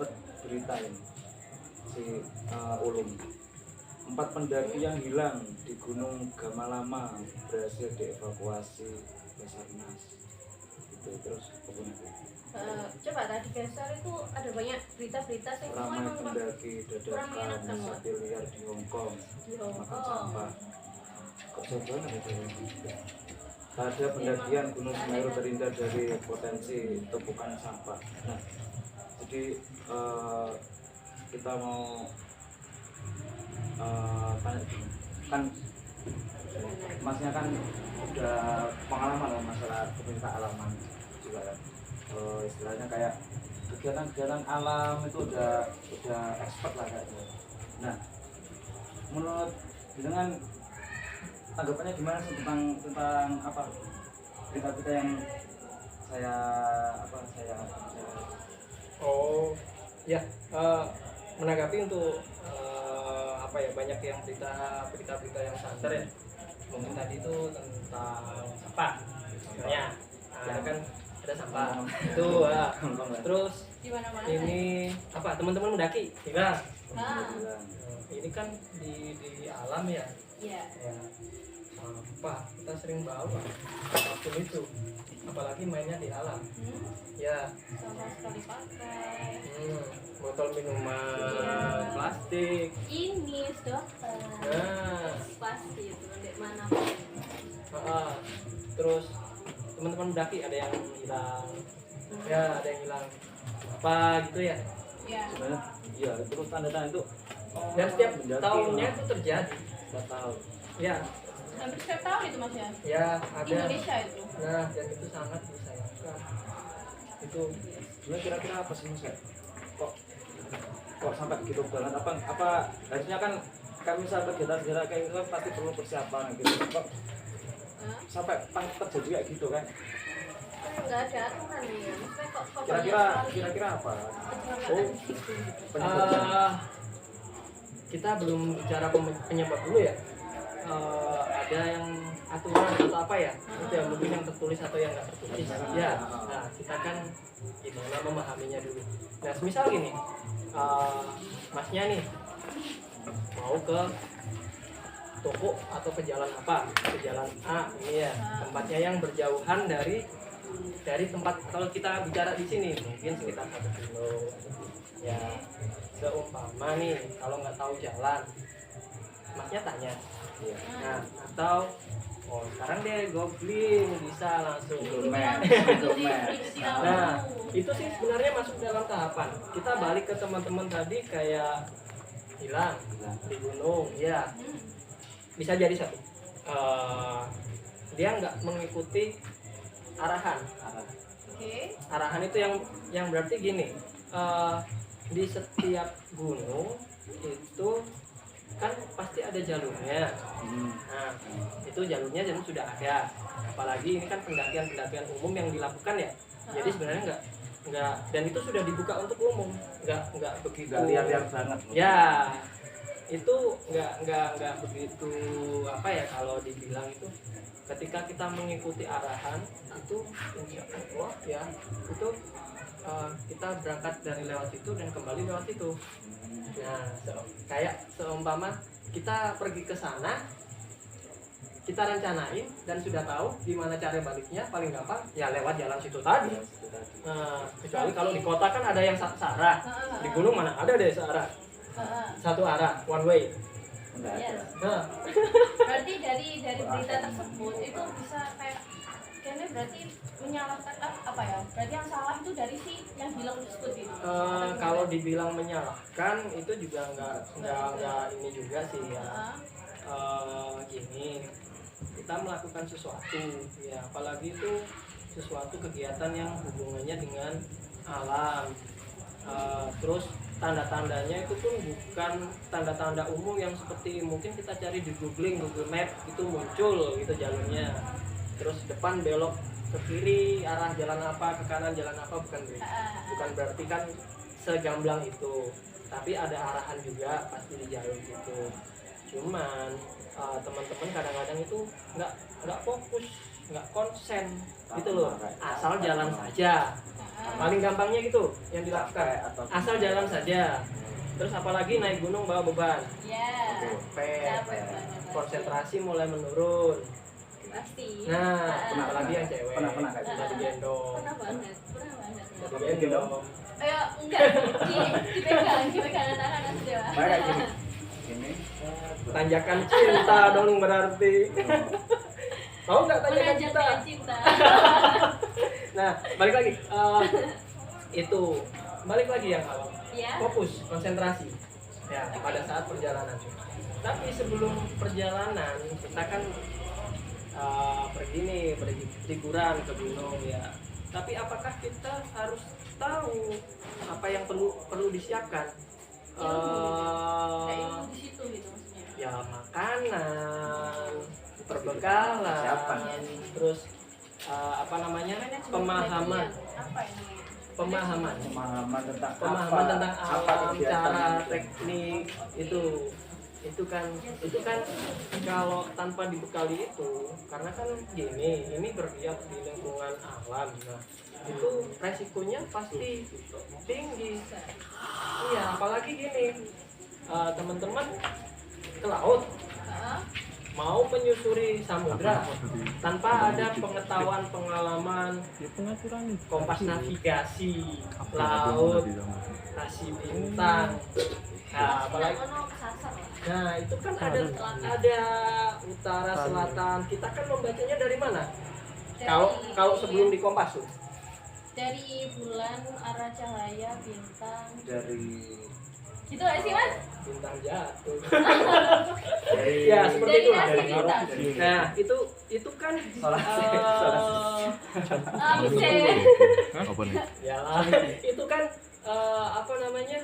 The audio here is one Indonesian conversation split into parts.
dapat berita ini si Ulum. 4 pendaki yang hilang di Gunung Gamalama berhasil dievakuasi Basarnas. Itu terus coba tadi geser itu ada banyak berita-berita yang ramai pendaki dadakan sapi liar di Hong Kong makan sampah. Kok jauh banget itu ya? Ada pendakian Gunung Semeru terhindar dari potensi tumpukan sampah. Nah, jadi kita mau tanya gini, kan masnya kan udah pengalaman lah masalah pecinta alaman juga kan, istilahnya kayak kegiatan-kegiatan alam itu udah expert lah kayaknya. Nah, menurut dengan tanggapannya gimana sih tentang apa berita-berita yang saya Oh ya, menanggapi untuk apa ya, banyak yang berita yang santer ya. Mungkin tadi itu tentang sampah misalnya. Nah, kan ada sampah itu terus di mana-mana ini apa, teman-teman mendaki hilang. Ah. Ini kan di alam ya. Iya. Ya, sampah kita sering bawa apapun itu, apalagi mainnya di alam. Ya, Sama sekali pakai botol minuman Iya. plastik. ini dokter Nah, pasti itu di mana terus teman-teman mendaki ada yang hilang, ya ada yang hilang apa gitu ya. ya sebenarnya iya terus tanda-tanda itu Dan setiap mendaki, tahunnya itu terjadi. setiap tahun. Ya, hampir setiap tahun itu mas ya ya ada. Indonesia itu Nah, dan itu sangat disayangkan. Itu Sebenarnya kira-kira apa sih mas ya? Kok sampai gitu banget? Apa harusnya kan misal kegiatan-kegiatan kayak gitu kan pasti perlu persiapan gitu. Kok sampai terjadi kayak gitu kan? nggak ada aturan ya maksudnya kok Kira-kira apa? kecelakaan gitu Penyebabnya? kita belum bicara penyebab dulu ya. Ada yang aturan atau apa ya, itu yang mungkin yang tertulis atau yang nggak tertulis ya. Nah, kita kan gimana memahaminya dulu. Nah, misal gini, masnya nih mau ke toko atau ke jalan apa, ke jalan A ini ya, tempatnya yang berjauhan dari tempat, kalau kita bicara di sini mungkin sekitar 1 kilo ya. Seumpama nih kalau nggak tahu jalan, masnya tanya ya. Nah, atau sekarang deh googling bisa langsung Google Maps. Nah, itu sih sebenarnya masuk dalam tahapan kita balik ke teman-teman tadi, kayak hilang di gunung ya. Bisa jadi satu, dia nggak mengikuti arahan. Arahan itu yang berarti gini, di setiap gunung itu kan pasti ada jalurnya. Nah, itu jalurnya sudah ada. Apalagi ini kan pendakian umum yang dilakukan ya. Jadi sebenarnya nggak, dan itu sudah dibuka untuk umum, nggak begitu liar banget. Ya, itu nggak begitu apa ya, kalau dibilang itu ketika kita mengikuti arahan itu insya Allah ya, itu kita berangkat dari lewat situ dan kembali lewat situ. Nah, kayak seumpama kita pergi ke sana, kita rencanain dan sudah tahu gimana cara baliknya, paling gampang ya lewat jalan situ tadi. Kecuali kalau di kota kan ada yang searah, di gunung mana ada deh searah, satu arah, one way. Yes. Nah, Berarti dari berita tersebut itu bisa kayak kayaknya berarti menyalahkan apa ya? Berarti yang salah itu dari si yang hilang tersebut itu. kalau dibilang menyalahkan itu juga nggak ini juga sih ya. Gini, kita melakukan sesuatu ya, apalagi itu sesuatu kegiatan yang hubungannya dengan alam. Terus tanda-tandanya itu pun bukan tanda-tanda umum yang seperti mungkin kita cari di Google Maps itu muncul gitu jalurnya. Terus depan belok ke kiri arah jalan apa, ke kanan jalan apa, bukan berarti kan segamblang itu. Tapi ada arahan juga pasti di jalur itu. Cuman teman-teman kadang-kadang itu nggak fokus, nggak konsen gitu loh, asal jalan saja. Paling gampangnya gitu yang Capek dilakukan. atau Asal jalan saja. Terus apalagi naik gunung bawa beban. Ya, Capek. capek banget. Konsentrasi mulai menurun. Pasti. Nah, Pernah, apalagi yang cewek. pernah kayak gitu. Jadi gendong. Pernah banget. Jadi gendong. Enggak, dipegang tangan aja. kayak gini ini Tanjakan cinta dong berarti. Mau nggak tanjakan cinta? Menanjakan cinta. Nah, balik lagi. Itu balik lagi yang awal. Ya. Fokus, konsentrasi. Ya, pada saat perjalanan. Tapi sebelum perjalanan kita kan pergi liburan ke gunung ya. Tapi apakah kita harus tahu apa yang perlu disiapkan? Kayak ilmu di situ gitu maksudnya. Ya makanan, perbekalan, Persiapan. terus apa namanya, pemahaman, Apa ya namanya? pemahaman tentang alam, cara, teknik itu kan kalau tanpa dibekali itu, karena kan ini berdiam di lingkungan alam, nah itu resikonya pasti tinggi. Iya, apalagi gini, teman-teman ke laut mau menyusuri samudra tanpa ada pengetahuan, pengalaman, kompas navigasi laut, kasih bintang. Nah, apalagi itu kan ada utara, selatan. Kita kan membacanya dari mana? Kalau sebelum di kompas tuh. Dari bulan, arah cahaya, bintang. dari Gitu gak sih, Mas? Bintang jatuh. dari Ya, seperti Dari itu. nasi kita. Nah, itu kan Bisa. Apa nih? ya itu kan apa namanya?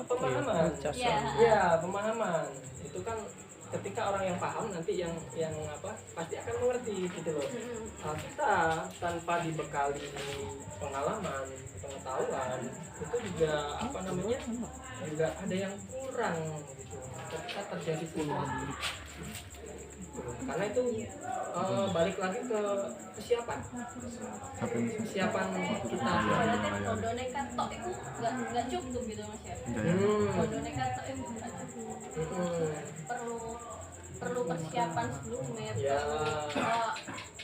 Pemahaman. Iya. Ya, pemahaman. Itu kan ketika orang yang paham nanti yang pasti akan mengerti gitu loh. Nah, kita tanpa dibekali pengalaman, pengetahuan, itu juga juga ada yang kurang gitu. Ketika terjadi sesuatu. Karena itu balik lagi ke kesiapan kita. Berarti bondo nekat tok itu nggak cukup gitu Mas ya. Bondo nekat tok itu nggak cukup. Perlu persiapan sebelumnya. Ya.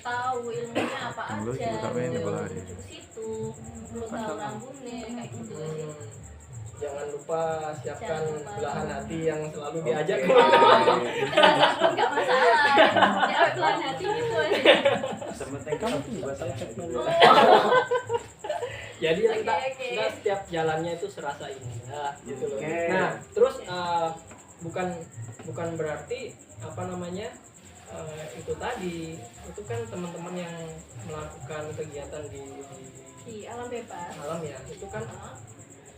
Tahu ilmunya apa Tunggu, aja. kita main di bola Menuju ke situ. Perlu tahu rambutnya kayak gitu sih. Jangan lupa siapkan belahan hati yang selalu diajak. Nggak masalah. Ya pelan hati gitu aja. sementing kamu juga saya Jadi Oke. kita setiap jalannya itu serasa indah gitu loh. Oke. Nah, terus bukan berarti itu tadi, itu kan teman-teman yang melakukan kegiatan Di alam bebas. alam ya, itu kan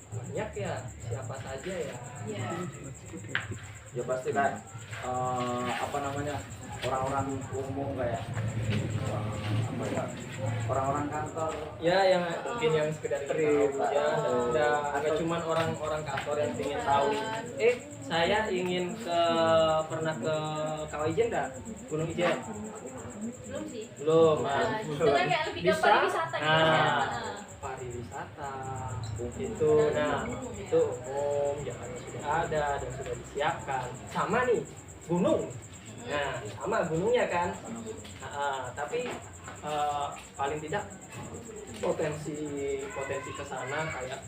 banyak ya, siapa saja ya. Ya. ya pasti kan orang-orang umum kayak orang-orang kantor Ya, yang mungkin yang sekedar Trip, tahu ya, atau- nggak cuman orang-orang kantor yang ingin tahu. Saya ingin pernah ke Kawah Ijen nggak? Gunung Ijen? Belum sih. Belum. Nah, itu kan kayak lebih ke Bisa. pariwisata gitu ya. Nah, pariwisata itu, nah itu umum, jalannya sudah ada dan sudah disiapkan. Sama nih gunung. Nah, sama gunungnya kan. Tapi paling tidak potensi ke sana kayak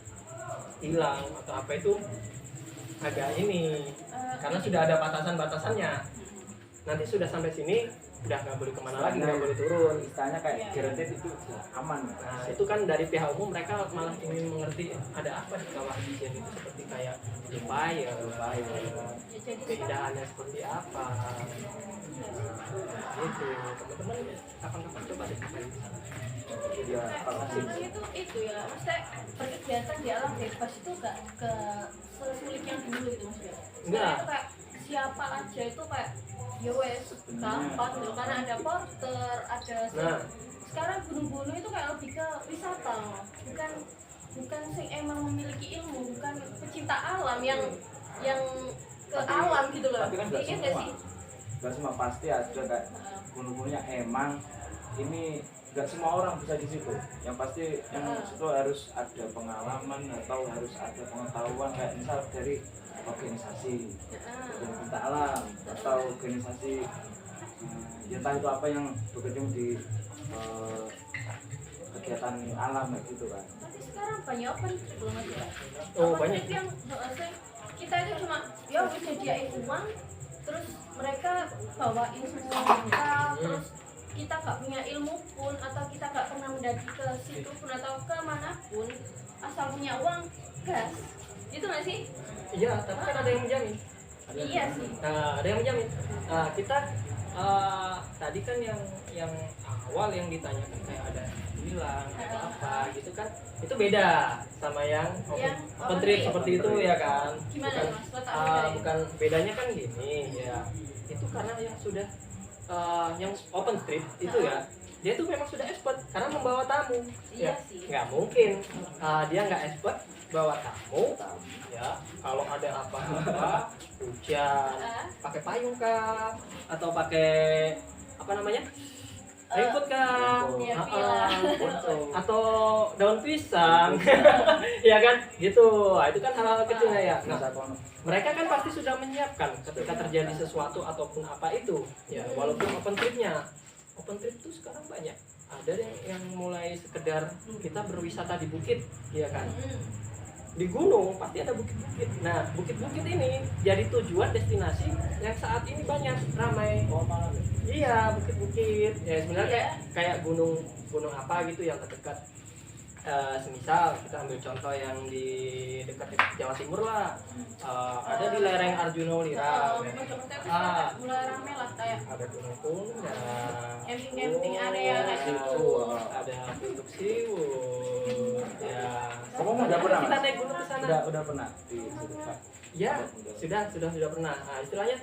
hilang atau apa itu agak ini, karena sudah ada batasan-batasannya. Nanti sudah sampai sini udah nggak boleh kemana lagi, nggak boleh turun. istilahnya kayak guaranteed itu aman. Nah, itu kan dari pihak umum mereka malah ingin mengerti ada apa di Kawah Ijen itu, seperti kayak upaya Ya, jadi keindahannya seperti apa. Gitu, teman-teman kapan-kapan coba deh main di sana. Ya kalau sih itu ya, maksudnya berkegiatan di alam bebas itu gak ke sesulit yang dulu itu maksudnya. Enggak. Itu kayak siapa aja itu kayak ya wes gampang gitu, karena ada porter, ada Nah. sekarang gunung-gunung itu kayak lebih ke wisata loh. bukan sing emang memiliki ilmu, bukan pecinta alam yang ke alam gitu loh. tapi kan nggak Iya semua, nggak sih? nggak semua pasti ada kayak gunung-gunung yang emang ini nggak semua orang bisa di situ. Yang pasti yang itu harus ada pengalaman atau harus ada pengetahuan, kayak misal dari organisasi pencinta alam atau organisasi ya entah itu apa yang berkecimpung di kegiatan alam kayak gitu kan. Tapi sekarang banyak open belum aja. Oh, banyak. Yang kita itu cuma ya udah sediain uang, terus mereka bawain semua bekal, terus kita gak punya ilmu pun atau kita gak pernah mendaki ke situ pun atau ke manapun, asal punya uang gas, itu nggak sih? Iya, tapi kan ada yang menjamin. Iya sih. Nah, ada yang menjamin. Nah, kita tadi kan yang awal yang ditanyakan kayak ada bilang ada apa gitu kan, itu beda sama yang open trip seperti itu ya kan. Gimana Bukan, mas? Bedanya? bukan bedanya kan gini ya, itu karena yang sudah yang open trip itu ya, dia tuh memang sudah expert karena membawa tamu. Iya Ya, sih. nggak mungkin dia nggak expert bawa tamu ya. Kalau ada apa-apa hujan pakai payung kah atau pakai apa namanya raincoat kah, Iya, atau daun pisang ya kan gitu. Nah, itu kan hal-hal kecilnya ya. Nah, mereka kan pasti sudah menyiapkan ketika terjadi sesuatu ataupun apa itu ya, walaupun open trip itu sekarang banyak. Ada yang mulai sekedar kita berwisata di bukit ya kan, di gunung pasti ada bukit-bukit. Nah, bukit-bukit ini jadi tujuan destinasi yang saat ini banyak ramai. Oh malah Iya, bukit-bukit. Ya sebenarnya kayak gunung apa gitu yang terdekat. Semisal kita ambil contoh yang di dekat Jawa Timur lah. Ada di lereng Arjuna Lira. Mulai rame lah kayak Ada Gunung Pundang. camping area kayak gitu. Ada Gunung Siwur. Ya. kamu udah pernah Kita Mas? naik gunung ke sana. Udah pernah di situ Pak? Ya, sudah pernah. Nah, istilahnya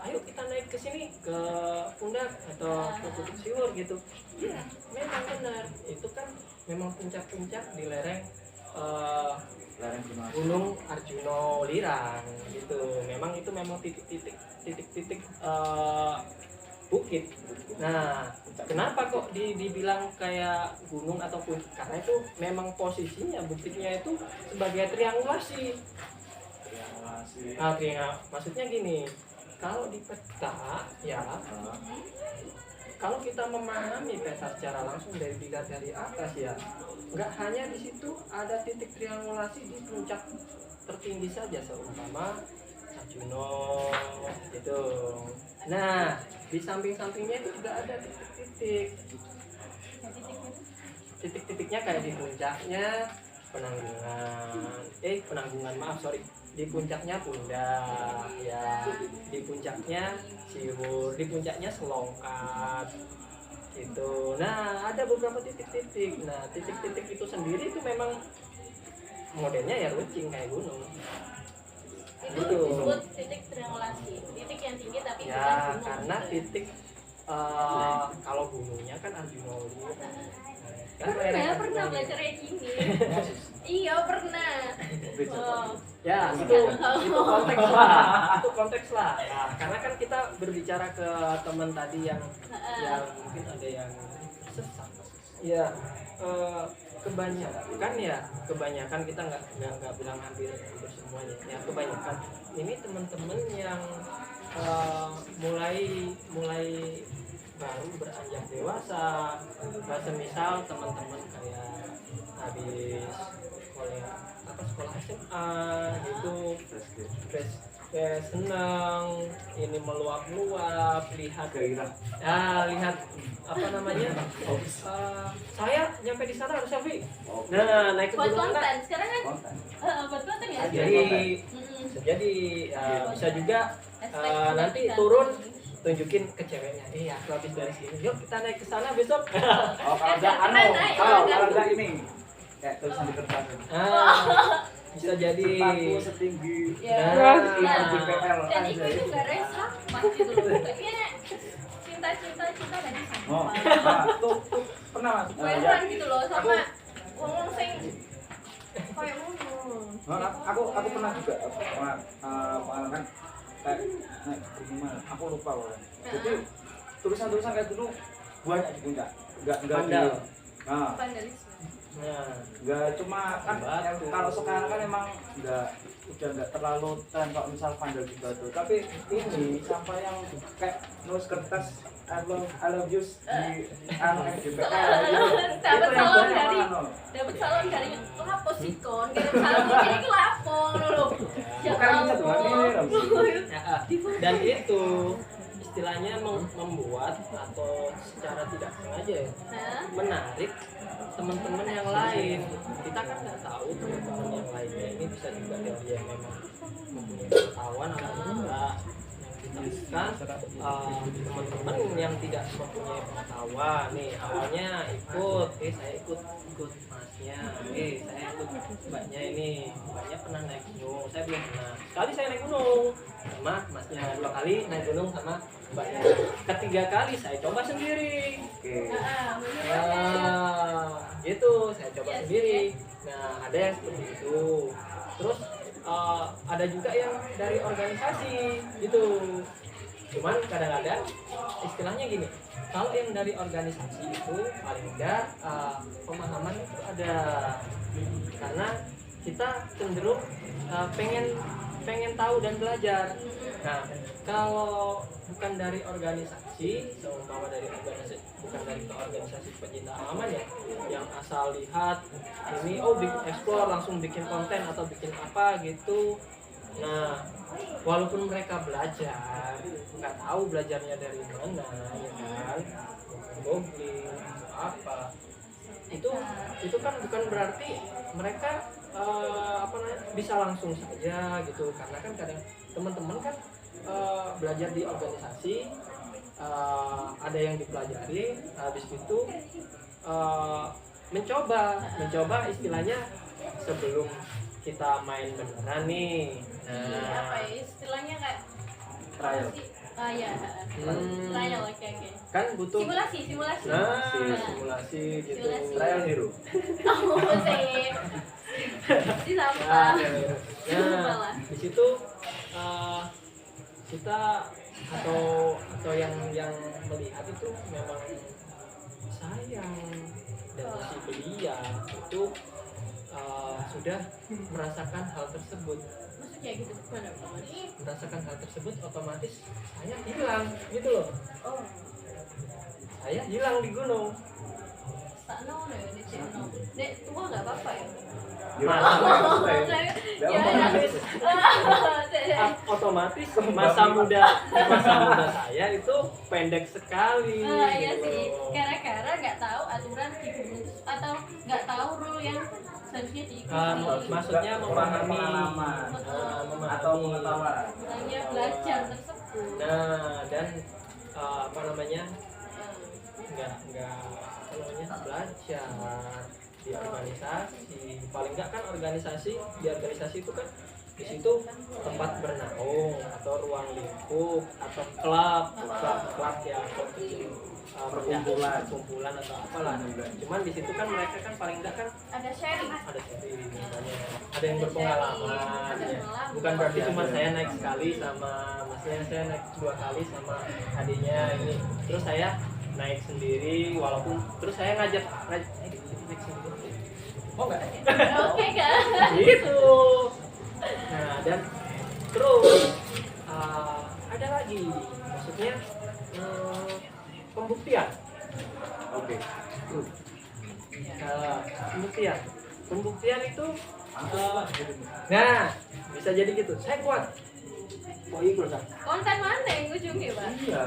ayo kita naik ke sini ke Pundak atau ke Bukit Siwur gitu. Iya, memang benar. Itu kan memang puncak-puncak di lereng Lereng Gunung Arjuna Lirang gitu. Memang itu memang titik-titik bukit. Nah, kenapa kok dibilang kayak gunung atau bukit? Karena itu memang posisinya bukitnya itu sebagai triangulasi. Maksudnya gini, kalau di peta ya, kalau kita memahami peta secara langsung dilihat dari atas ya, nggak hanya di situ ada titik triangulasi di puncak tertinggi saja, seumpama Arjuna gitu. Nah, di samping-sampingnya itu juga ada titik-titiknya kayak di puncaknya penanggungan di puncaknya Pundak ya, di puncaknya Siwur, di puncaknya Selongkat gitu. Nah, ada beberapa titik-titik. Nah, titik-titik itu sendiri itu memang modelnya ya runcing kayak gunung. Itu disebut titik triangulasi, titik yang tinggi tapi bukan Ya, gunung. karena titik kalau gunungnya kan Arjuna Lira. Pernah belajar kayak gini. Iya pernah. Ya, itu konteks lah. Nah, karena kan kita berbicara ke teman tadi yang mungkin ada yang sesat. Ya, kebanyakan kita nggak bilang hampir semuanya. Ya, kebanyakan ini teman-teman yang mulai baru beranjak dewasa. Semisal teman-teman kayak habis sekolah SMA gitu, senang ini meluap-luap lihat apa namanya, saya nyampe di sana harus selfie. Nah, naik ke Buat gunung konten anak sekarang kan buat konten ya. jadi bisa juga nanti turun tunjukin ke ceweknya, aku habis dari sini, yuk kita naik ke sana besok. kalau enggak ini kayak tulisan di kertas. Bisa jadi aku setinggi DPL. Dan itu nggak resah pas gitu loh. Kayaknya cinta dari sampah. Tuh pernah Mas? Weran gitu loh sama ngomong sing kayak ngono. Aku pernah juga pengalaman kayak naik gunung mana? Aku lupa loh. Jadi tulisan kayak dulu banyak di puncak. nggak di Vandal. nah vandalisme. Nah, nggak cuma kan Batu. kalau sekarang kan emang udah nggak terlalu tren kalau misal vandal di batu, tapi ini sampah yang kayak nulis kertas I love you di FGPK gitu. Dapat Itu yang salon banyak dari mana, no? dapat salon dari lapo sikon, kirim salon ini ke lapo loh. Ya Bukan ngecat doang, ini ampun. ya, dan itu istilahnya membuat atau secara tidak sengaja ya, Nah, menarik teman-teman yang lain. Kita kan nggak tahu teman-teman yang lainnya ini bisa juga dari yang memang mempunyai pengetahuan atau enggak. Yang kita teman-teman yang tidak mempunyai pengetahuan nih, awalnya ikut, saya ikut masnya, saya ikut mbaknya, ini mbaknya pernah naik gunung, saya belum pernah. Sekali saya naik gunung sama masnya, 2 kali naik gunung sama mbaknya, ketiga kali saya coba sendiri. Oke. Nah, itu saya coba sendiri. Nah, ada yang seperti itu. Terus ada juga yang dari organisasi gitu. Cuman kadang-kadang istilahnya gini, kalau yang dari organisasi itu paling enggak pemahaman itu ada, karena kita cenderung pengen tahu dan belajar. Nah, kalau bukan dari organisasi, seumpama dari organisasi, bukan dari organisasi pencinta alam ya, yang asal lihat ini, explore langsung bikin konten atau bikin apa gitu. Nah, walaupun mereka belajar, nggak tahu belajarnya dari mana, ya kan, googling atau apa, itu kan bukan berarti mereka bisa langsung saja gitu, karena kan kadang teman-teman kan belajar di organisasi, ada yang dipelajari, habis itu mencoba istilahnya sebelum kita main beneran nih. apa ya istilahnya kayak Trial. ya trial, oke Kan butuh simulasi simulasi gitu. Simulasi. Trial hero. oh sih di sampah Nah, di situ kita atau yang melihat itu memang sayang, dan si belia itu sudah merasakan hal tersebut. maksudnya gitu gimana Mas? Merasakan hal tersebut, otomatis saya hilang gitu loh. Oh Saya hilang di gunung. tak no nih channel dek tua nggak apa-apa ya Otomatis masa muda saya itu pendek sekali. iya sih gara-gara nggak tahu aturan di gunung atau nggak tahu rule yang seharusnya diikuti. Maksudnya memahami Atau pengetahuan. hanya belajar tersebut. Nah, dan apa namanya, nggak belajar di organisasi. Paling nggak kan di organisasi itu kan di situ tempat bernaung atau ruang lingkup atau klub ya, klub kecil, perkumpulan atau apalah. Cuman di situ kan mereka kan paling nggak kan Ada sharing. ada misalnya ada yang berpengalaman ya. Bukan berarti cuma saya naik sekali sama masnya, saya naik 2 kali sama adiknya ini, terus saya naik sendiri, walaupun terus saya ngajak naik sendiri. Oh enggak? Oke kan? Gitu. Nah, dan terus ada lagi, maksudnya pembuktian. Oke. Pembuktian itu nah bisa jadi gitu, saya kuat. Oh iya bro, Kak. Konten mana yang ujungnya, Pak? Iya.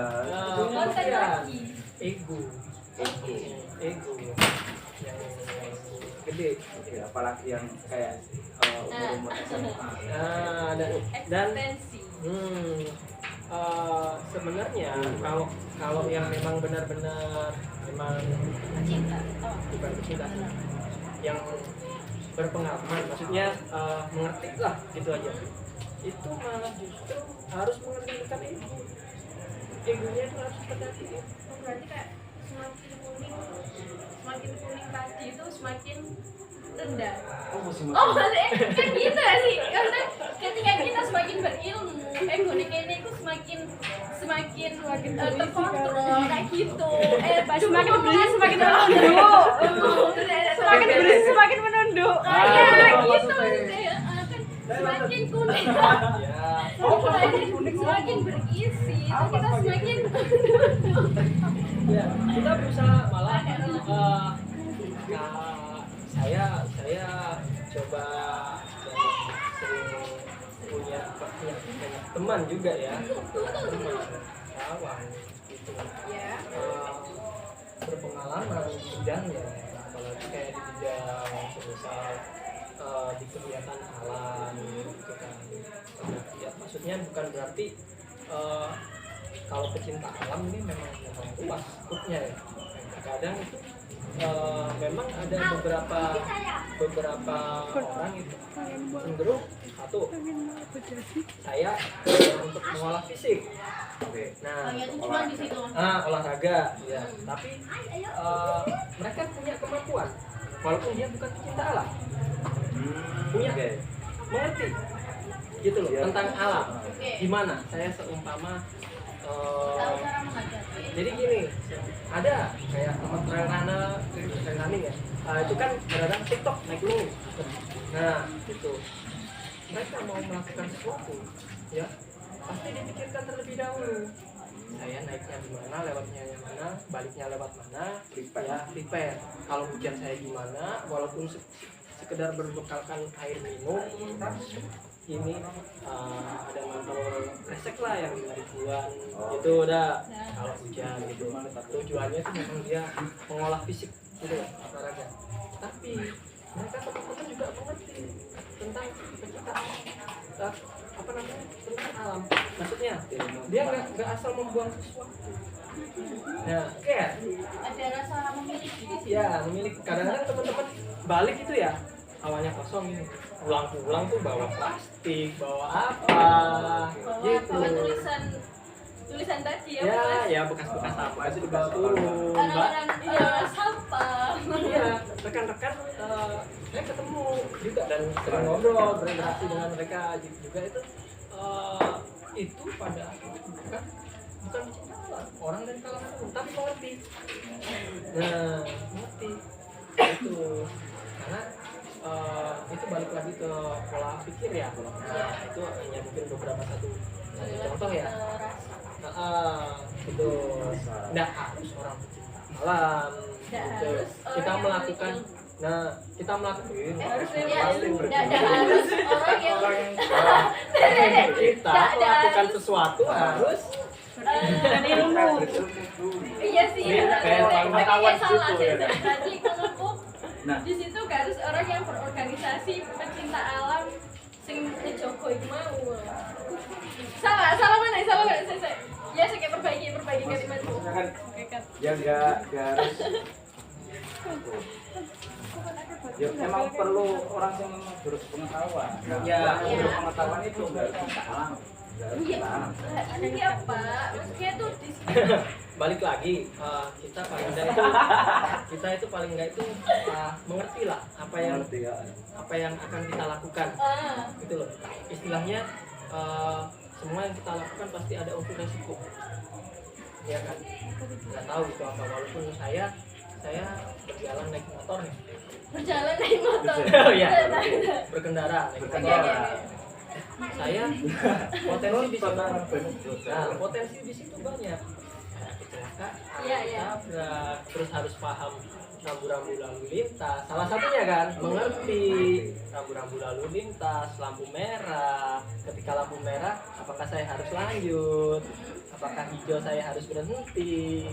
Konten lagi. Ego yang gede. Oke, apalagi yang kayak umur SMA. Dan Eksistensi. sebenarnya kalau yang memang benar-benar memang Cinta. bukan cinta, yang berpengalaman, maksudnya mengerti lah gitu aja, itu malah justru harus mengendalikan egonya itu harus terjadi. Oh, berarti kayak semakin kuning tadi itu semakin rendah. Oh, masih Oh, maksudnya kan gitu ya sih. Karena ketika kita semakin berilmu, ego ini itu semakin semakin berisi terkontrol kayak gitu. semakin berisi semakin menunduk. Semakin berisi semakin menunduk. Kayak gitu deh. Kan semakin kuning. Ya. Semakin berisi, terus kita semakin Ya, kita berusaha malah saya coba sering punya banyak teman juga ya, teman kawan gitu. ya. Berpengalaman di bidangnya, apalagi kayak di bidang misal di kegiatan alam gitu kan. Ya, maksudnya bukan berarti kalau pecinta alam ini memang luas skupnya ya. Kadang itu memang ada beberapa orang itu cenderung satu saya untuk mengolah fisik. Nah, Yang tujuan di situ. olahraga ya. Tapi mereka punya kemampuan walaupun dia bukan pecinta alam. Punya mengerti gitu loh tentang alam. Gimana saya seumpama Tahu cara menghadapi. jadi gini, ada kayak teman trail running ya, itu kan kadang TikTok naik gunung. Nah itu mereka mau melakukan sesuatu ya pasti dipikirkan terlebih dahulu. Saya naiknya di mana, lewatnya yang mana, baliknya lewat mana, ya prepare. Kalau hujan saya gimana, walaupun sekedar berbekalkan air minum, ini ada motor resek lah yang 5.000-an gitu udah kalau hujan gitu. Tujuannya tuh memang dia mengolah fisik gitu ya, olahraga. Tapi mereka teman-teman juga mengerti tentang penciptaan apa namanya tentang alam. Maksudnya dia nggak asal membuang sesuatu. Nah kayak Ada rasa memiliki di sini. ya memiliki. Kadang-kadang teman-teman balik itu ya awalnya kosong ini, pulang-pulang tuh bawa plastik, bawa apa gitu. Bawa tulisan tadi ya. Ya bekas-bekas apa itu dibawa turun. Orang sampah. Iya, rekan-rekan saya ketemu juga dan sering ngobrol, berinteraksi dengan mereka juga itu pada bukan pecinta alam, orang dari kalangan umum, tapi mengerti. Nah, mengerti itu karena itu balik lagi ke pola pikir ya. Nah, itu hanya mungkin beberapa satu contoh ya. Itu nggak harus orang pecinta alam gitu. Kita melakukan kita melakukan Harus ada harus orang yang kita melakukan sesuatu harus ilmu. iya sih kayak pengetahuan salah gitu ya. berarti menurutku Nah. di situ gak harus orang yang berorganisasi pecinta alam sing ngejogo iku mau salah mana saya ya saya kayak perbaiki kalimatku kan ya nggak harus ya memang perlu orang yang berpengetahuan Ya. pengetahuan itu nggak bisa alam iya iya pak maksudnya tuh di balik lagi kita paling nggak itu mengerti lah apa yang akan kita lakukan gitu loh istilahnya. Semua yang kita lakukan pasti ada unsur resiko ya kan, nggak tahu itu apa. Walaupun saya berjalan naik motor nih berjalan naik motor oh iya berkendara naik motor. Saya potensi di situ potensi di situ banyak. Kecelakaan, tabrak, terus harus paham rambu-rambu lalu lintas. Salah satunya kan mengerti rambu-rambu lalu lintas, lampu merah. Ketika lampu merah, apakah saya harus lanjut? Apakah hijau saya harus berhenti?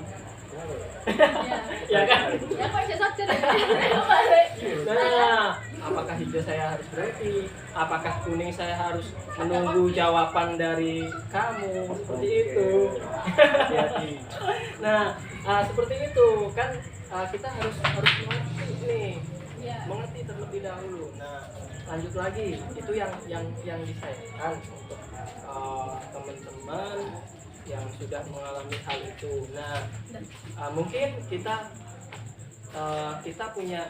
Ya kan? ya kok bisa sadar Nah, apakah hijau saya harus berhenti? Apakah kuning saya harus menunggu jawaban dari kamu? Seperti itu. Nah, seperti itu kan kita harus mengerti nih, mengerti terlebih dahulu. Nah, lanjut lagi itu yang disayangkan untuk teman-teman yang sudah mengalami hal itu. Nah, mungkin kita punya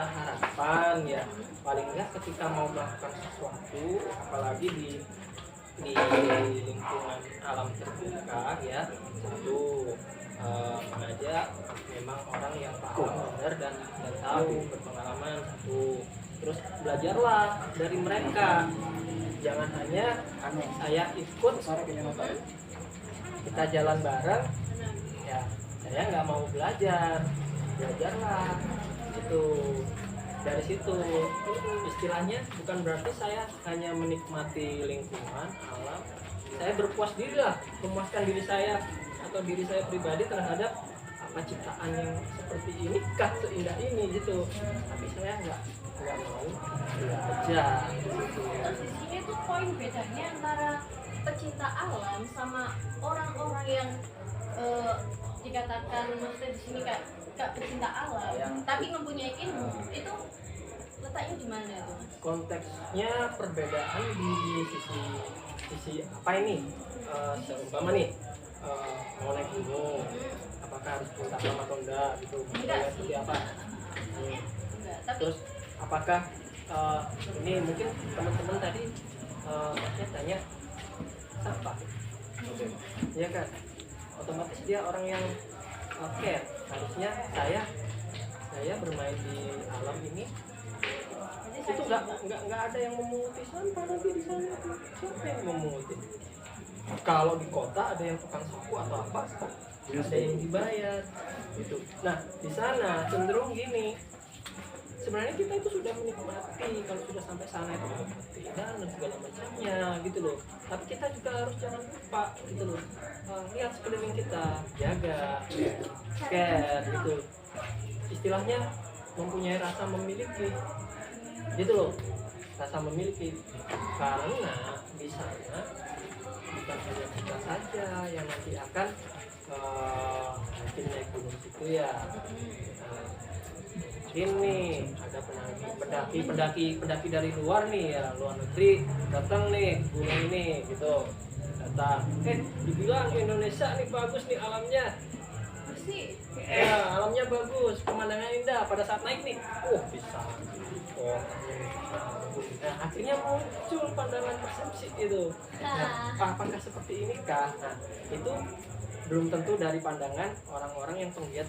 harapan ya, paling enggak ketika mau melakukan sesuatu apalagi di di lingkungan alam terbuka ya, satu mengajak memang orang yang paham benar dan tahu berpengalaman, satu. Terus belajarlah dari mereka, jangan hanya saya ikut kita jalan bareng ya saya nggak mau belajarlah gitu. Dari situ istilahnya bukan berarti saya hanya menikmati lingkungan alam, saya berpuas diri lah, memuaskan diri saya atau diri saya pribadi terhadap apa ciptaan yang seperti ini kah, seindah ini gitu, tapi saya nggak mau belajar gitu. Terus di sini tuh poin bedanya antara pecinta alam sama orang-orang yang dikatakan maksudnya di sini kayak gak pecinta alam tapi mempunyai ilmu, itu letaknya di mana tuh Mas? Konteksnya perbedaan di sisi apa ini? Seumpama nih mau naik gunung, apakah harus pecinta alam atau enggak gitu? Enggak sih. Seperti apa? Enggak, tapi Terus apakah ini mungkin teman-teman tadi tanya apa? Ya kan, otomatis dia orang yang care. Harusnya saya bermain di alam ini itu nggak ada yang memunguti sampah nanti di sana. Siapa yang memunguti? Kalau di kota ada yang tukang sapu atau apa, ada yang dibayar gitu. Nah di sana cenderung gini, sebenarnya kita itu sudah menikmati, kalau sudah sampai sana itu menikmati dan segala macamnya gitu loh. Tapi kita juga harus jangan lupa gitu loh, lihat sekeliling kita, jaga, care gitu. Istilahnya mempunyai rasa memiliki gitu loh, rasa memiliki, karena di sana bukan hanya kita saja yang nanti akan mungkin naik gunung situ ya. Ini ada pendaki dari luar nih ya, luar negeri datang nih gunung ini gitu, datang dibilang Indonesia nih bagus nih alamnya, pasti ya alamnya bagus, pemandangan indah, pada saat naik nih bisa nah akhirnya muncul pandangan persepsi itu. Nah apakah seperti inikah? Nah itu belum tentu dari pandangan orang-orang yang penggiat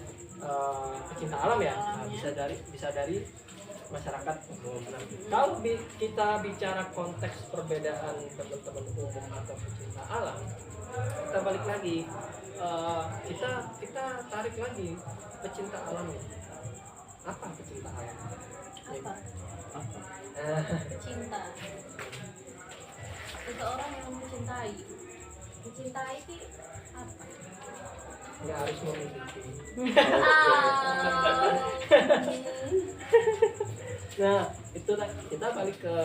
pecinta alam ya. Nah, bisa dari masyarakat umum. Nah, kalau kita bicara konteks perbedaan teman-teman umum atau pecinta alam, kita balik lagi, kita tarik lagi pecinta alam. Apa pecinta alam? apa? Cinta. Seseorang yang mencintai itu apa? Nggak harus memiliki. Nah itu kita balik ke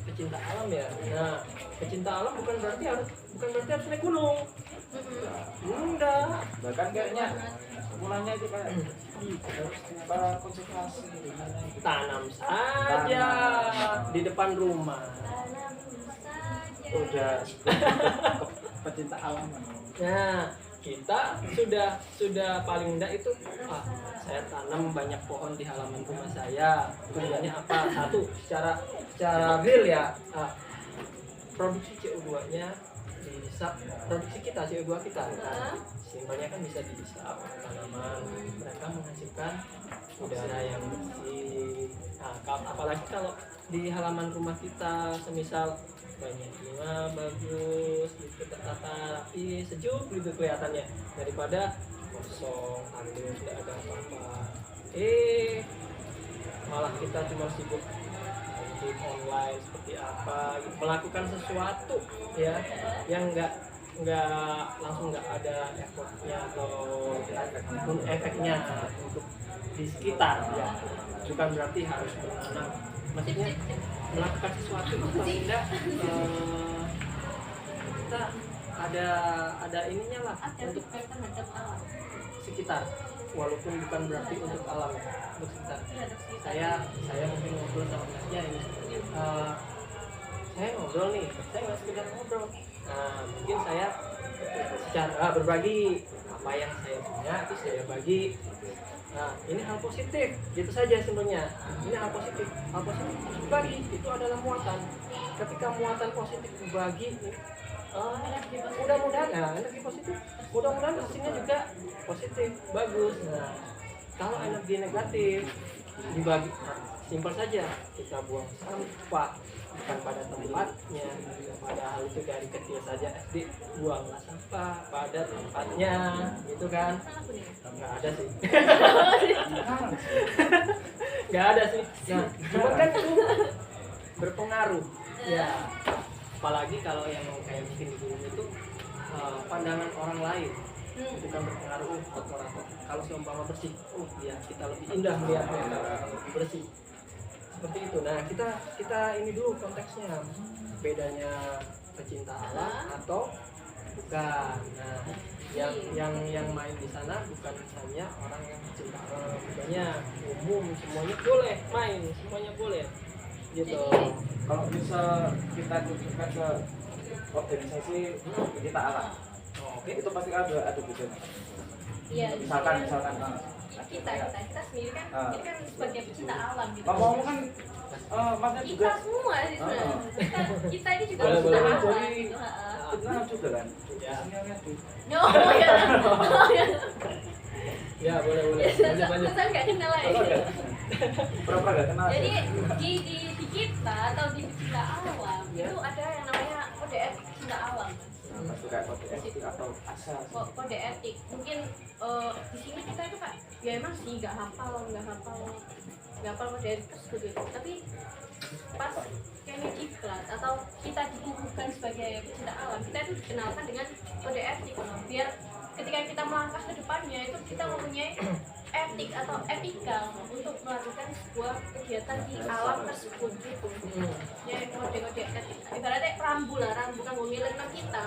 pecinta alam ya. Nah pecinta alam bukan berarti harus naik gunung. Enggak. Bahkan kayaknya mulanya itu kayak para konsentrasi Tanam saja di depan rumah. udah pecinta alam. Nah kita sudah paling enggak itu saya tanam banyak pohon di halaman rumah saya. Tujuannya apa? Satu, secara real ya, produksi CO2-nya dihisap, produksi kita CO2 kita. Simpelnya kan bisa dihisap tanaman, mereka menghasilkan udara yang bersih. Nah, apalagi kalau di halaman rumah kita semisal banyak bunga bagus gitu, tertata rapi, sejuk gitu kelihatannya, daripada kosong, halus, tidak ada apa-apa. Malah kita cuma sibuk di online seperti apa gitu, melakukan sesuatu ya yang nggak langsung nggak ada effortnya atau efeknya untuk di sekitar ya. Bukan berarti harus menanam, maksudnya melakukan sesuatu itu paling enggak kita ada ininya lah untuk sekitar, walaupun bukan berarti untuk alam, untuk sekitar. Saya mungkin ngobrol sama masnya ini, saya ngobrol nih, saya nggak sekedar ngobrol. Nah mungkin saya secara berbagi apa yang saya punya itu saya bagi Nah, ini hal positif, gitu saja sebenarnya. Ini hal positif dibagi, itu adalah muatan. Ketika muatan positif dibagi, mudah-mudahan, nah energi positif, mudah-mudahan hasilnya juga positif, bagus. Nah, kalau energi negatif dibagi, nah, simpel saja, kita buang sampah bukan pada tempatnya, padahal itu dari kecil saja SD buanglah sampah pada tempatnya, gitu kan? Nggak ada sih. Nggak ada sih. Nah, cuma kan itu berpengaruh. Ya, apalagi kalau yang kayak bikin gini itu pandangan orang lain itu kan berpengaruh kotor atau kalau seumpama bersih, ya kita lebih indah melihatnya kalau lebih bersih. Seperti itu. Nah, kita ini dulu konteksnya, bedanya pecinta alam atau bukan. Nah, yang main di sana bukan hanya orang yang pecinta alam, bukannya umum, semuanya boleh main, semuanya boleh gitu. Kalau bisa kita tunjukkan ke organisasi kita alam, Oke. itu pasti ada bedanya. Iya, Misalkan kita sendiri kan ini kan sebagai pecinta alam gitu. ngomong kan masnya juga Kita semua sih sebenarnya. Kita ini juga Boleh, pecinta boleh. alam Jadi gitu. kita juga kan. Ya. Sinyalnya di Oh ya. Ya, boleh. Lanjut. Saya nggak kenal Kalau lagi. ada pura-pura nggak kenal. Jadi di kita atau di pecinta alam itu ada yang namanya kode etik pecinta alam. Masuk kayak kode etik atau asas. Kode etik mungkin di sini kita itu Kak ya emang sih nggak hafal kode etik tersebut gitu. Tapi pas kayaknya diklat atau kita dikukuhkan sebagai pecinta alam, kita itu dikenalkan dengan kode etik biar ketika kita melangkah ke depannya itu kita mempunyai etik atau etika untuk melakukan sebuah kegiatan di alam tersebut gitu. Ya kode etik ibaratnya rambu kan memilih kita